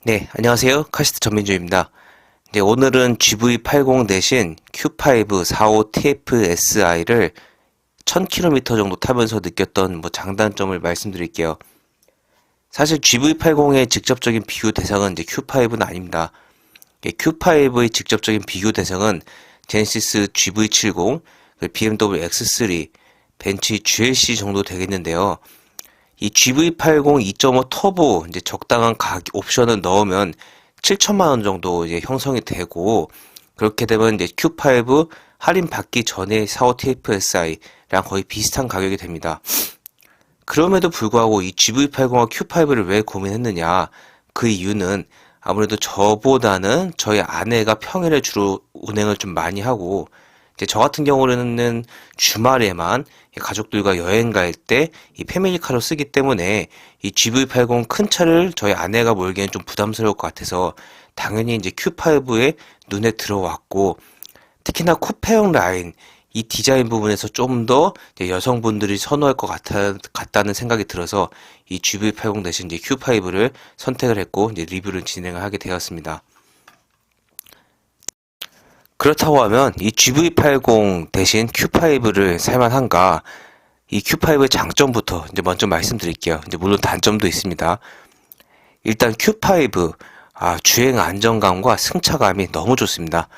네, 안녕하세요. 카시트 전민주입니다. 네, 오늘은 GV80 대신 Q5 45TFSI를 1000km 정도 타면서 느꼈던 장단점을 말씀드릴게요. 사실 GV80의 직접적인 비교 대상은 이제 Q5는 아닙니다. Q5의 직접적인 비교 대상은 제네시스 GV70, BMW X3, 벤츠 GLC 정도 되겠는데요. 이 GV80 2.5 터보 이제 적당한 옵션을 넣으면 7천만 원 정도 이제 형성이 되고, 그렇게 되면 이제 Q5 할인 받기 전에 45 TFSI랑 거의 비슷한 가격이 됩니다. 그럼에도 불구하고 이 GV80과 Q5를 왜 고민했느냐? 그 이유는 아무래도 저보다는 저희 아내가 평일에 주로 운행을 좀 많이 하고, 이제 저 같은 경우는 주말에만 가족들과 여행 갈 때 이 패밀리카로 쓰기 때문에 이 GV80 큰 차를 저희 아내가 몰기엔 좀 부담스러울 것 같아서 당연히 이제 Q5에 눈에 들어왔고, 특히나 쿠페형 라인 이 디자인 부분에서 좀 더 여성분들이 선호할 것 같다는 생각이 들어서 이 GV80 대신 이제 Q5를 선택을 했고 이제 리뷰를 진행을 하게 되었습니다. 그렇다고 하면 이 GV80 대신 Q5를 살만한가? 이 Q5의 장점부터 이제 먼저 말씀드릴게요. 이제 물론 단점도 있습니다. 일단 Q5 주행 안정감과 승차감이 너무 좋습니다.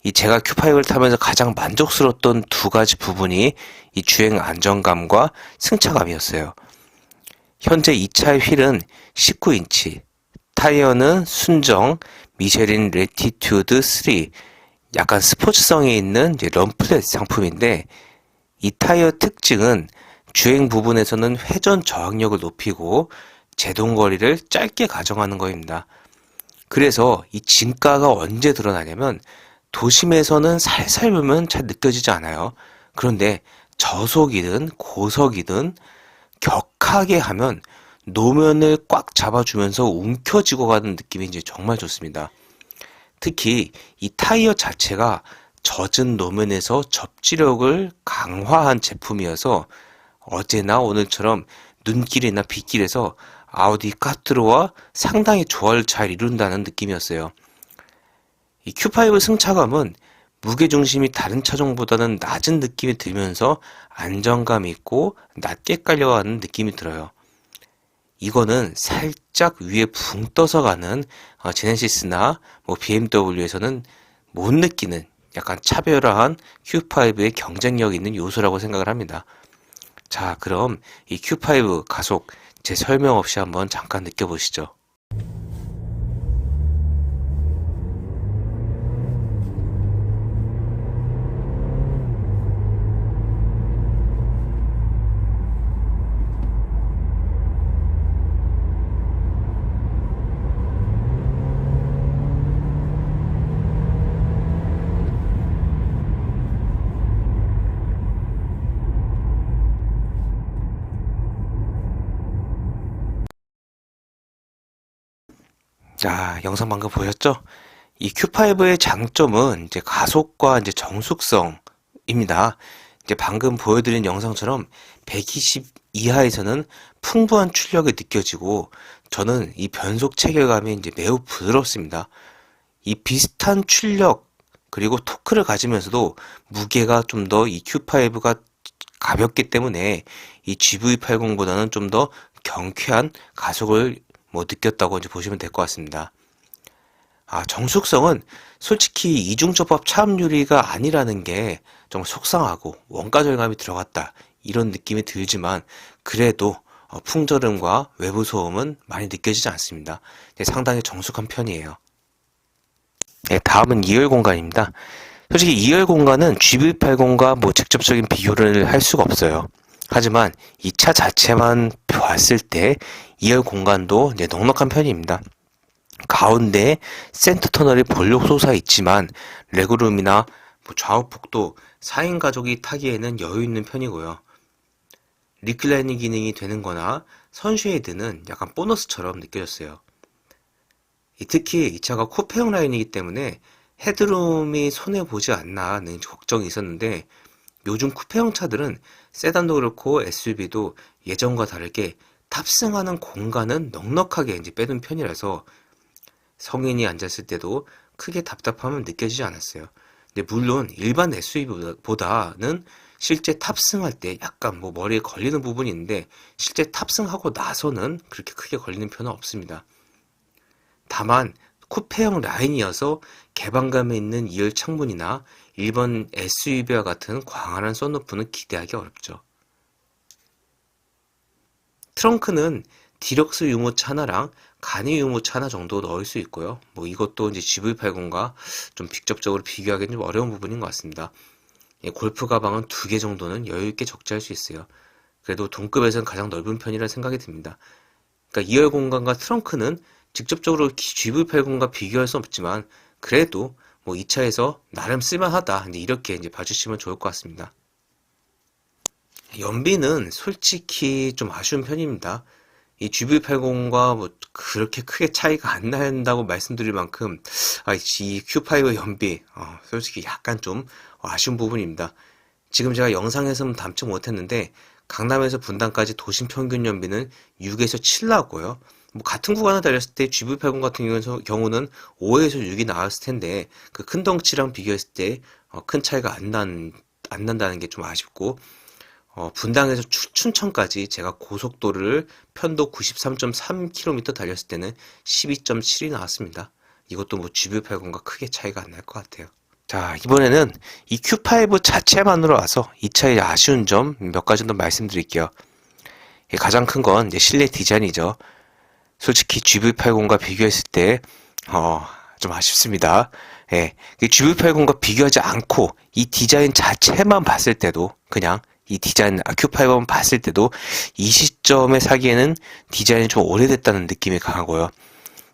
이 제가 Q5를 타면서 가장 만족스러웠던 두 가지 부분이 이 주행 안정감과 승차감이었어요. 현재 이 차의 휠은 19인치, 타이어는 순정, 미쉐린 레티튜드 3, 약간 스포츠성이 있는 이제 럼플렛 상품인데, 이 타이어 특징은 주행 부분에서는 회전 저항력을 높이고 제동 거리를 짧게 가정하는 것입니다. 그래서 이 진가가 언제 드러나냐면 도심에서는 살살 불면 잘 느껴지지 않아요. 그런데 저속이든 고속이든 격하게 하면 노면을 꽉 잡아주면서 움켜쥐고 가는 느낌이 이제 정말 좋습니다. 특히 이 타이어 자체가 젖은 노면에서 접지력을 강화한 제품이어서 어제나 오늘처럼 눈길이나 빗길에서 아우디 q4와 상당히 조화를 잘 이룬다는 느낌이었어요. 이 Q5 승차감은 무게중심이 다른 차종보다는 낮은 느낌이 들면서 안정감 있고 낮게 깔려가는 느낌이 들어요. 이거는 살짝 위에 붕 떠서 가는 제네시스나 BMW에서는 못 느끼는 약간 차별화한 Q5의 경쟁력 있는 요소라고 생각을 합니다. 자, 그럼 이 Q5 가속 제 설명 없이 한번 잠깐 느껴보시죠. 자, 영상 방금 보셨죠? 이 Q5의 장점은 이제 가속과 이제 정숙성입니다. 이제 방금 보여드린 영상처럼 120 이하에서는 풍부한 출력이 느껴지고 저는 이 변속 체결감이 이제 매우 부드럽습니다. 이 비슷한 출력 그리고 토크를 가지면서도 무게가 좀 더 이 Q5가 가볍기 때문에 이 GV80보다는 좀 더 경쾌한 가속을 느꼈다고 이제 보시면 될 것 같습니다. 정숙성은 솔직히 이중접합 차음유리가 아니라는 게 좀 속상하고 원가 절감이 들어갔다 이런 느낌이 들지만 그래도 풍절음과 외부 소음은 많이 느껴지지 않습니다. 상당히 정숙한 편이에요. 네, 다음은 2열 공간입니다. 솔직히 2열 공간은 GV80과 직접적인 비교를 할 수가 없어요. 하지만 이 차 자체만 봤을 때 2열 공간도 이제 넉넉한 편입니다. 가운데 센터 터널이 볼록 솟아 있지만 레그룸이나 좌우 폭도 4인 가족이 타기에는 여유 있는 편이고요. 리클라이닝 기능이 되는 거나 선쉐이드는 약간 보너스처럼 느껴졌어요. 특히 이 차가 쿠페형 라인이기 때문에 헤드룸이 손해보지 않나 하는 걱정이 있었는데 요즘 쿠페형 차들은 세단도 그렇고 SUV도 예전과 다르게 탑승하는 공간은 넉넉하게 이제 빼둔 편이라서 성인이 앉았을 때도 크게 답답함은 느껴지지 않았어요. 근데 물론 일반 SUV보다는 실제 탑승할 때 약간 뭐 머리에 걸리는 부분이 있는데 실제 탑승하고 나서는 그렇게 크게 걸리는 편은 없습니다. 다만 쿠페형 라인이어서 개방감에 있는 2열 창문이나 일본 SUV와 같은 광활한 썬루프는 기대하기 어렵죠. 트렁크는 디럭스 유모차 하나랑 간이 유모차 하나 정도 넣을 수 있고요. 뭐 이것도 이제 GV80과 좀 직접적으로 비교하기는 좀 어려운 부분인 것 같습니다. 골프 가방은 2개 정도는 여유 있게 적재할 수 있어요. 그래도 동급에서는 가장 넓은 편이라 생각이 듭니다. 그러니까 2열 공간과 트렁크는 직접적으로 GV80과 비교할 수 없지만 그래도 뭐 이 차에서 나름 쓸만하다 이렇게 이제 봐주시면 좋을 것 같습니다. 연비는 솔직히 좀 아쉬운 편입니다. 이 GV80과 뭐 그렇게 크게 차이가 안 난다고 말씀드릴 만큼 이 Q5 연비 솔직히 약간 좀 아쉬운 부분입니다. 지금 제가 영상에서는 담지 못했는데 강남에서 분당까지 도심 평균 연비는 6에서 7 나왔고요. 뭐 같은 구간을 달렸을 때 GV80 같은 경우는 5에서 6이 나왔을 텐데 그 큰 덩치랑 비교했을 때 큰 차이가 안 난다는 게 좀 아쉽고 분당에서 춘천까지 제가 고속도로를 편도 93.3km 달렸을 때는 12.7이 나왔습니다. 이것도 뭐 GV80과 크게 차이가 안 날 것 같아요. 자, 이번에는 이 Q5 자체만으로 와서 이 차의 아쉬운 점 몇 가지 더 말씀드릴게요. 가장 큰 건 이제 실내 디자인이죠. 솔직히 GV80과 비교했을 때, 좀 아쉽습니다. 예, GV80과 비교하지 않고 이 디자인 자체만 봤을 때도 그냥 이 디자인 Q5만 봤을 때도 이 시점에 사기에는 디자인이 좀 오래됐다는 느낌이 강하고요.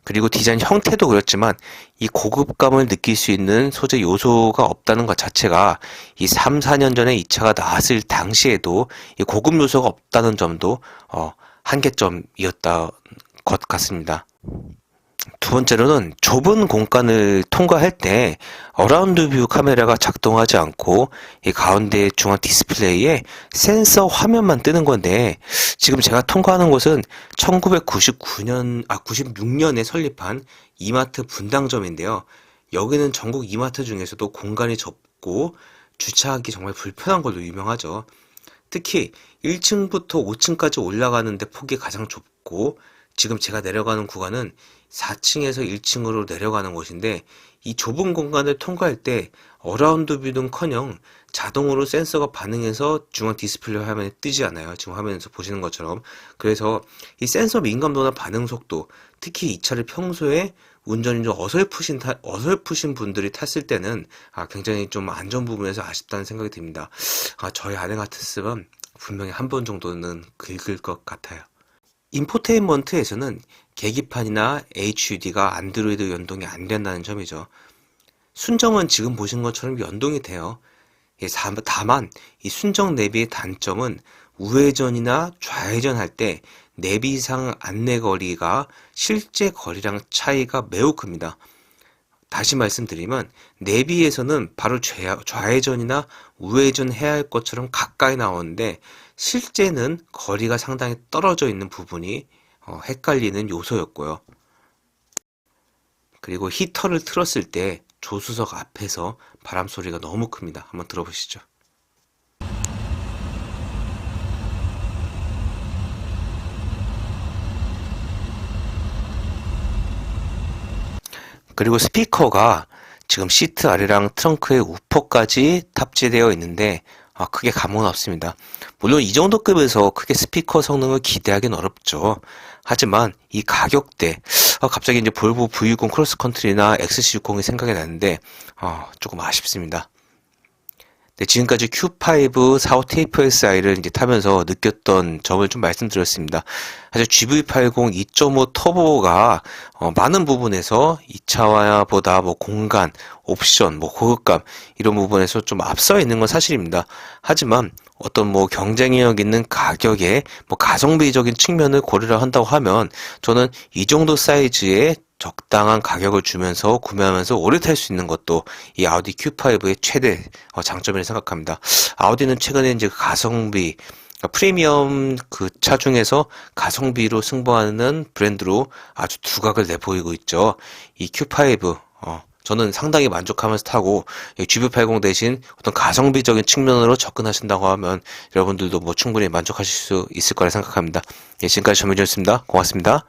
그리고 디자인 형태도 그렇지만 이 고급감을 느낄 수 있는 소재 요소가 없다는 것 자체가 이 3, 4년 전에 이 차가 나왔을 당시에도 이 고급 요소가 없다는 점도 한계점이었던 것 같습니다. 두 번째로는 좁은 공간을 통과할 때 어라운드 뷰 카메라가 작동하지 않고 이 가운데 중앙 디스플레이에 센서 화면만 뜨는 건데 지금 제가 통과하는 곳은 96년에 설립한 이마트 분당점인데요. 여기는 전국 이마트 중에서도 공간이 좁고 주차하기 정말 불편한 걸로 유명하죠. 특히 1층부터 5층까지 올라가는데 폭이 가장 좁고 지금 제가 내려가는 구간은 4층에서 1층으로 내려가는 곳인데 이 좁은 공간을 통과할 때 어라운드 뷰는커녕 자동으로 센서가 반응해서 중앙 디스플레이 화면에 뜨지 않아요. 지금 화면에서 보시는 것처럼. 그래서 이 센서 민감도나 반응 속도, 특히 이 차를 평소에 운전이 좀 어설프신 분들이 탔을 때는 굉장히 좀 안전 부분에서 아쉽다는 생각이 듭니다. 저희 아내 같았으면 분명히 한 번 정도는 긁을 것 같아요. 인포테인먼트에서는 계기판이나 HUD가 안드로이드 연동이 안 된다는 점이죠. 순정은 지금 보신 것처럼 연동이 돼요. 다만 이 순정 내비의 단점은 우회전이나 좌회전 할 때 내비상 안내 거리가 실제 거리랑 차이가 매우 큽니다. 다시 말씀드리면 내비에서는 바로 좌회전이나 우회전 해야 할 것처럼 가까이 나오는데 실제는 거리가 상당히 떨어져 있는 부분이 헷갈리는 요소였고요. 그리고 히터를 틀었을 때 조수석 앞에서 바람 소리가 너무 큽니다. 한번 들어보시죠. 그리고 스피커가 지금 시트 아래랑 트렁크에 우퍼까지 탑재되어 있는데 크게 감흥은 없습니다. 물론 이 정도 급에서 크게 스피커 성능을 기대하기는 어렵죠. 하지만 이 가격대 갑자기 이제 볼보 V60 크로스컨트리나 XC60이 생각이 나는데 조금 아쉽습니다. 네, 지금까지 Q5 45 테이프 SI를 이제 타면서 느꼈던 점을 좀 말씀드렸습니다. 사실 GV80 2.5 터보가 많은 부분에서 이 차와보다 뭐 공간, 옵션, 뭐 고급감 이런 부분에서 좀 앞서 있는 건 사실입니다. 하지만 어떤 뭐 경쟁력 있는 가격에 뭐 가성비적인 측면을 고려를 한다고 하면 저는 이 정도 사이즈의 적당한 가격을 주면서 구매하면서 오래 탈 수 있는 것도 이 아우디 Q5의 최대 장점이라고 생각합니다. 아우디는 최근에 이제 가성비 그러니까 프리미엄 그 차 중에서 가성비로 승부하는 브랜드로 아주 두각을 내보이고 있죠. 이 Q5, 저는 상당히 만족하면서 타고, 이 GV80 대신 어떤 가성비적인 측면으로 접근하신다고 하면 여러분들도 뭐 충분히 만족하실 수 있을 거라 생각합니다. 예, 지금까지 전민주였습니다. 고맙습니다.